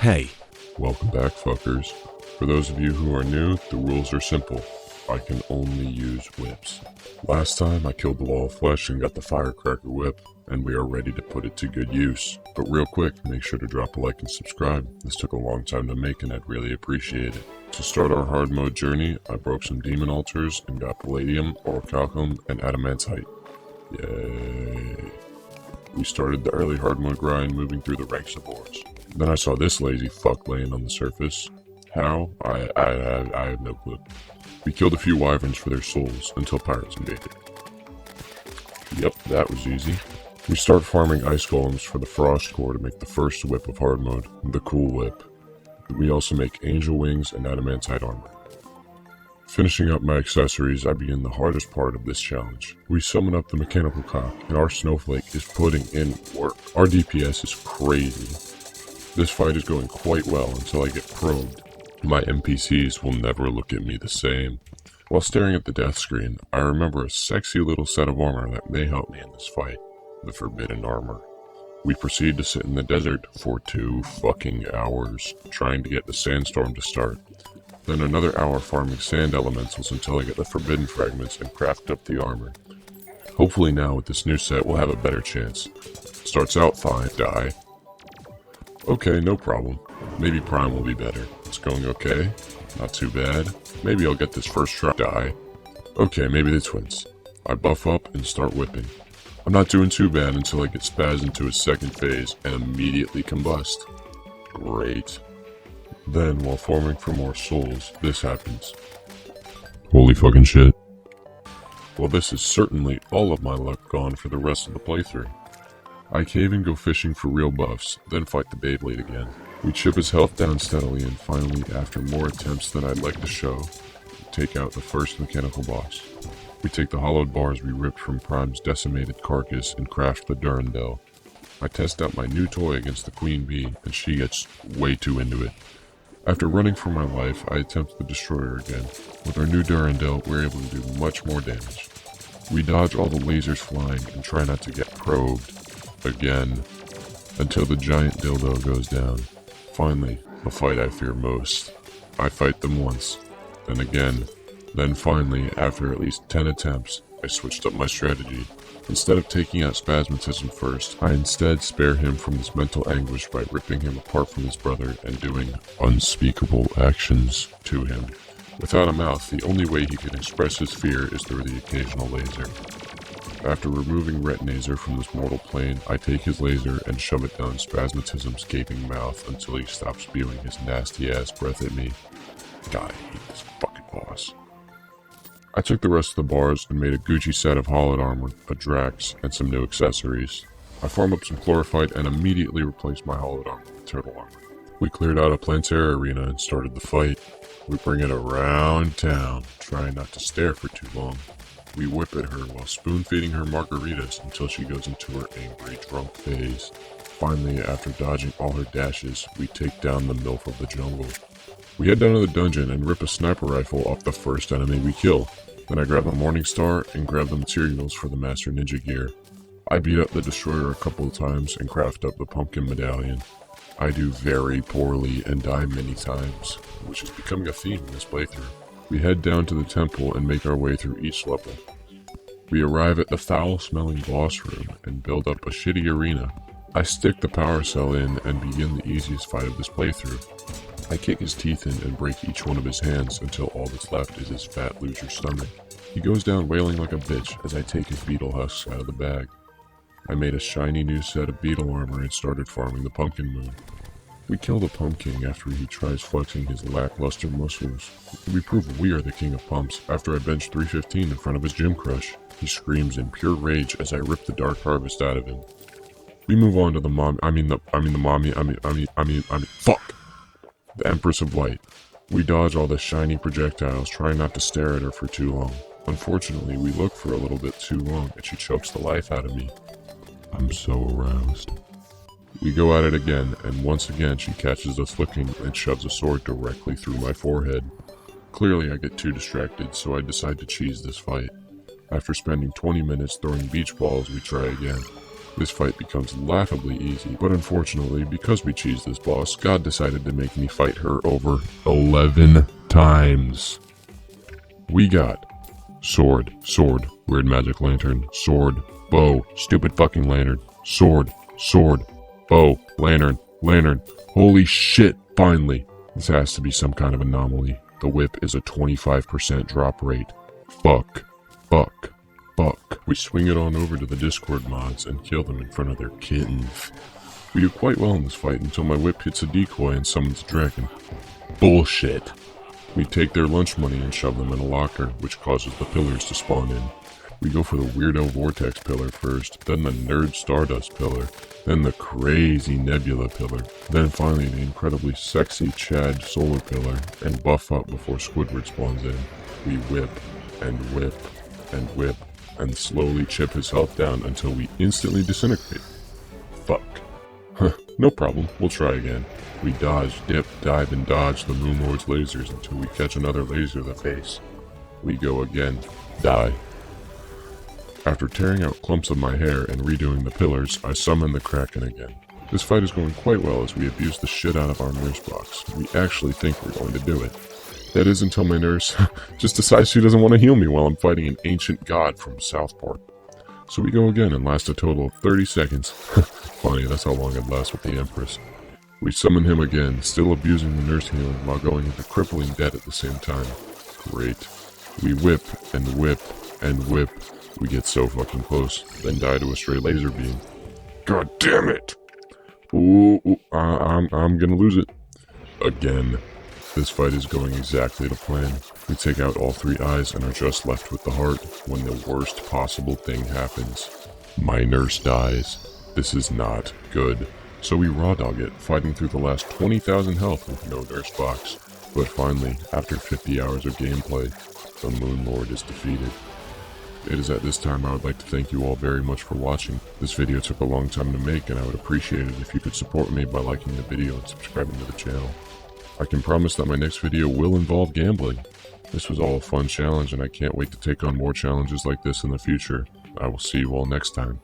Hey. Welcome back, fuckers. For those of you who are new, the rules are simple. I can only use whips. Last time I killed the wall of flesh and got the firecracker whip, and we are ready to put it to good use. But real quick, make sure to drop a like and subscribe. This took a long time to make and I'd really appreciate it. To start our hard mode journey, I broke some demon altars and got palladium, orichalcum, and adamantite. Yay. We started the early hard mode grind, moving through the ranks of ores. Then I saw this lazy fuck laying on the surface. How? I have no clue. We killed a few wyverns for their souls until pirates invaded. Yep, that was easy. We start farming ice golems for the frost core to make the first whip of hard mode, the cool whip. We also make angel wings and adamantite armor. Finishing up my accessories, I begin the hardest part of this challenge. We summon up the mechanical cock, and our snowflake is putting in work. Our DPS is crazy. This fight is going quite well until I get probed. My NPCs will never look at me the same. While staring at the death screen, I remember a sexy little set of armor that may help me in this fight. The forbidden armor. We proceed to sit in the desert for 2 fucking hours, trying to get the sandstorm to start. Then another hour farming sand elementals until I get the forbidden fragments and craft up the armor. Hopefully now with this new set we'll have a better chance. Starts out fine, die. Okay, no problem. Maybe Prime will be better. It's going okay. Not too bad. Maybe I'll get this first try. Die. Okay, maybe the twins. I buff up and start whipping. I'm not doing too bad until I get spazzed into a second phase and immediately combust. Great. Then, while farming for more souls, this happens. Holy fucking shit. Well, this is certainly all of my luck gone for the rest of the playthrough. I cave and go fishing for real buffs, then fight the Beyblade again. We chip his health down steadily and finally, after more attempts than I'd like to show, take out the first mechanical boss. We take the hollowed bars we ripped from Prime's decimated carcass and craft the Durandal. I test out my new toy against the Queen Bee, and she gets way too into it. After running for my life, I attempt the Destroyer again. With our new Durandal, we're able to do much more damage. We dodge all the lasers flying and try not to get probed. Again, until the giant dildo goes down. Finally, the fight I fear most. I fight them once, then again, then finally, after at least 10 attempts, I switched up my strategy. Instead of taking out Spasmatism first, I instead spare him from this mental anguish by ripping him apart from his brother and doing unspeakable actions to him. Without a mouth, the only way he can express his fear is through the occasional laser. After removing Retinazer from this mortal plane, I take his laser and shove it down Spasmatism's gaping mouth until he stops spewing his nasty-ass breath at me. God, I hate this fucking boss. I took the rest of the bars and made a Gucci set of hollowed armor, a Drax, and some new accessories. I farm up some chlorophyte and immediately replaced my hollowed armor with turtle armor. We cleared out a Plantera arena and started the fight. We bring it around town, trying not to stare for too long. We whip at her while spoon-feeding her margaritas until she goes into her angry drunk phase. Finally, after dodging all her dashes, we take down the MILF of the jungle. We head down to the dungeon and rip a sniper rifle off the first enemy we kill. Then I grab a Morning Star and grab the materials for the Master Ninja gear. I beat up the Destroyer a couple of times and craft up the Pumpkin Medallion. I do very poorly and die many times, which is becoming a theme in this playthrough. We head down to the temple and make our way through each level. We arrive at the foul-smelling boss room and build up a shitty arena. I stick the power cell in and begin the easiest fight of this playthrough. I kick his teeth in and break each one of his hands until all that's left is his fat loser stomach. He goes down wailing like a bitch as I take his beetle husks out of the bag. I made a shiny new set of beetle armor and started farming the Pumpkin Moon. We kill the Pumpkin after he tries flexing his lackluster muscles. We prove we are the king of pumps after I bench 315 in front of his gym crush. He screams in pure rage as I rip the Dark Harvest out of him. We move on to the the Empress of Light. We dodge all the shiny projectiles, trying not to stare at her for too long. Unfortunately, we look for a little bit too long and she chokes the life out of me. I'm so aroused. We go at it again, and once again she catches us looking and shoves a sword directly through my forehead. Clearly I get too distracted, so I decide to cheese this fight. After spending 20 minutes throwing beach balls, we try again. This fight becomes laughably easy, but unfortunately, because we cheesed this boss, God decided to make me fight her over 11 times. We got sword, weird magic lantern, sword, bow, stupid fucking lantern, sword, bow, lantern, holy shit, finally. This has to be some kind of anomaly. The whip is a 25% drop rate. Fuck. We swing it on over to the Discord mods and kill them in front of their kittens. We do quite well in this fight until my whip hits a decoy and summons a dragon. Bullshit. We take their lunch money and shove them in a locker, which causes the pillars to spawn in. We go for the weirdo vortex pillar first, then the nerd stardust pillar, then the crazy nebula pillar, then finally the incredibly sexy Chad solar pillar, and buff up before Squidward spawns in. We whip, and slowly chip his health down until we instantly disintegrate. Fuck. No problem, we'll try again. We dodge, dip, dive, and dodge the Moon Lord's lasers until we catch another laser to the face. We go again. Die. After tearing out clumps of my hair and redoing the pillars, I summon the Kraken again. This fight is going quite well as we abuse the shit out of our nurse box. We actually think we're going to do it. That is until my nurse just decides she doesn't want to heal me while I'm fighting an ancient god from South Park. So we go again and last a total of 30 seconds. Funny, that's how long it lasts with the Empress. We summon him again, still abusing the nurse healing while going into crippling debt at the same time. Great. We whip. We get so fucking close, then die to a stray laser beam. God damn it! I'm gonna lose it. Again. This fight is going exactly to plan. We take out all 3 eyes and are just left with the heart when the worst possible thing happens. My nurse dies. This is not good. So we raw dog it, fighting through the last 20,000 health with no nurse box. But finally, after 50 hours of gameplay, the Moon Lord is defeated. It is at this time I would like to thank you all very much for watching. This video took a long time to make and I would appreciate it if you could support me by liking the video and subscribing to the channel. I can promise that my next video will involve gambling. This was all a fun challenge and I can't wait to take on more challenges like this in the future. I will see you all next time.